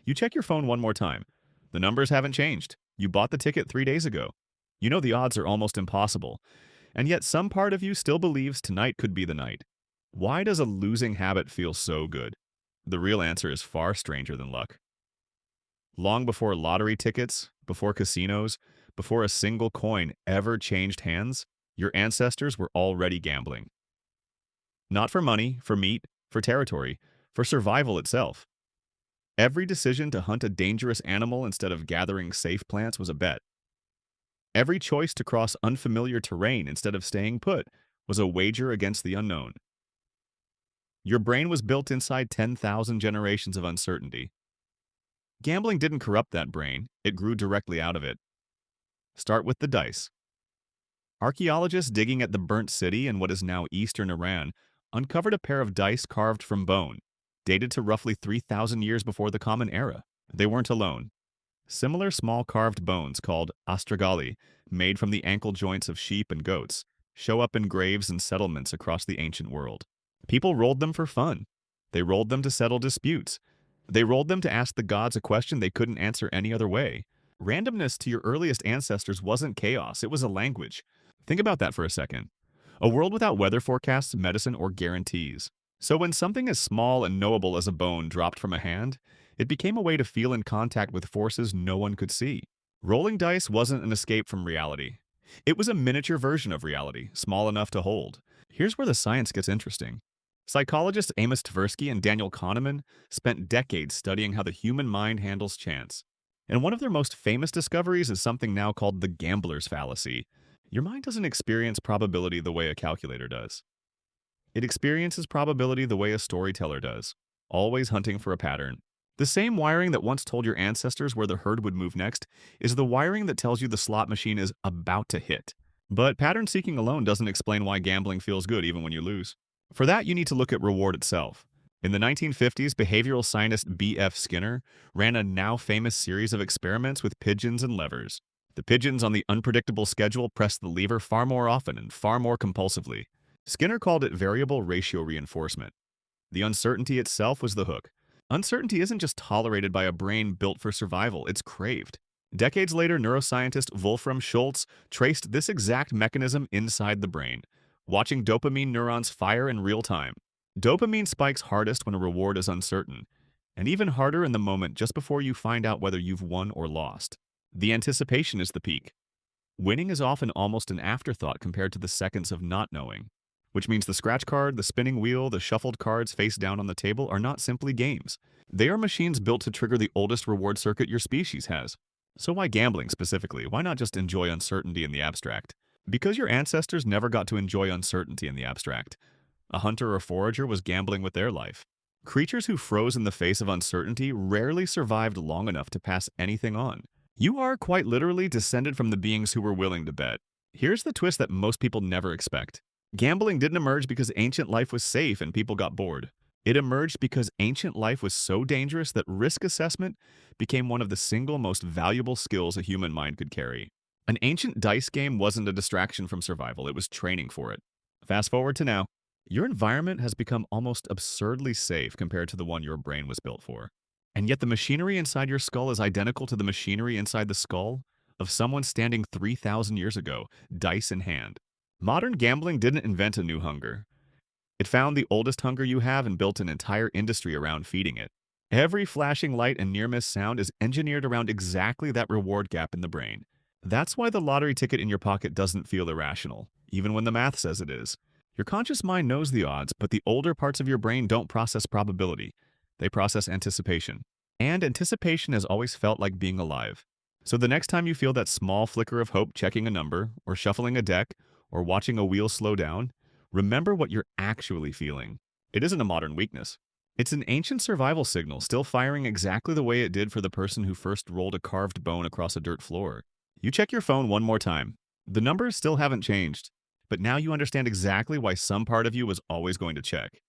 You check your phone one more time. The numbers haven't changed. You bought the ticket 3 days ago. You know the odds are almost impossible, and yet some part of you still believes tonight could be the night. Why does a losing habit feel so good? The real answer is far stranger than luck. Long before lottery tickets, before casinos, before a single coin ever changed hands, your ancestors were already gambling. Not for money, for meat, for territory, for survival itself. Every decision to hunt a dangerous animal instead of gathering safe plants was a bet. Every choice to cross unfamiliar terrain instead of staying put was a wager against the unknown. Your brain was built inside 10,000 generations of uncertainty. Gambling didn't corrupt that brain, it grew directly out of it. Start with the dice. Archaeologists digging at the burnt city in what is now eastern Iran uncovered a pair of dice carved from bone, dated to roughly 3,000 years before the Common Era. They weren't alone. Similar small carved bones called astragali, made from the ankle joints of sheep and goats, show up in graves and settlements across the ancient world. People rolled them for fun. They rolled them to settle disputes. They rolled them to ask the gods a question they couldn't answer any other way. Randomness to your earliest ancestors wasn't chaos, it was a language. Think about that for a second. A world without weather forecasts, medicine, or guarantees. So when something as small and knowable as a bone dropped from a hand, it became a way to feel in contact with forces no one could see. Rolling dice wasn't an escape from reality. It was a miniature version of reality, small enough to hold. Here's where the science gets interesting. Psychologists Amos Tversky and Daniel Kahneman spent decades studying how the human mind handles chance. And one of their most famous discoveries is something now called the gambler's fallacy. Your mind doesn't experience probability the way a calculator does. It experiences probability the way a storyteller does, always hunting for a pattern. The same wiring that once told your ancestors where the herd would move next is the wiring that tells you the slot machine is about to hit. But pattern seeking alone doesn't explain why gambling feels good even when you lose. For that, you need to look at reward itself. In the 1950s, behavioral scientist B.F. Skinner ran a now famous series of experiments with pigeons and levers. The pigeons on the unpredictable schedule pressed the lever far more often and far more compulsively. Skinner called it variable ratio reinforcement. The uncertainty itself was the hook. Uncertainty isn't just tolerated by a brain built for survival, it's craved. Decades later, neuroscientist Wolfram Schultz traced this exact mechanism inside the brain, watching dopamine neurons fire in real time. Dopamine spikes hardest when a reward is uncertain, and even harder in the moment just before you find out whether you've won or lost. The anticipation is the peak. Winning is often almost an afterthought compared to the seconds of not knowing, which means the scratch card, the spinning wheel, the shuffled cards face down on the table are not simply games. They are machines built to trigger the oldest reward circuit your species has. So why gambling specifically? Why not just enjoy uncertainty in the abstract? Because your ancestors never got to enjoy uncertainty in the abstract. A hunter or forager was gambling with their life. Creatures who froze in the face of uncertainty rarely survived long enough to pass anything on. You are quite literally descended from the beings who were willing to bet. Here's the twist that most people never expect. Gambling didn't emerge because ancient life was safe and people got bored. It emerged because ancient life was so dangerous that risk assessment became one of the single most valuable skills a human mind could carry. An ancient dice game wasn't a distraction from survival, it was training for it. Fast forward to now. Your environment has become almost absurdly safe compared to the one your brain was built for. And yet the machinery inside your skull is identical to the machinery inside the skull of someone standing 3,000 years ago, dice in hand. Modern gambling didn't invent a new hunger. It found the oldest hunger you have and built an entire industry around feeding it. Every flashing light and near-miss sound is engineered around exactly that reward gap in the brain. That's why the lottery ticket in your pocket doesn't feel irrational, even when the math says it is. Your conscious mind knows the odds, but the older parts of your brain don't process probability. They process anticipation. And anticipation has always felt like being alive. So the next time you feel that small flicker of hope checking a number, or shuffling a deck, or watching a wheel slow down, remember what you're actually feeling. It isn't a modern weakness. It's an ancient survival signal, still firing exactly the way it did for the person who first rolled a carved bone across a dirt floor. You check your phone one more time. The numbers still haven't changed, but now you understand exactly why some part of you was always going to check.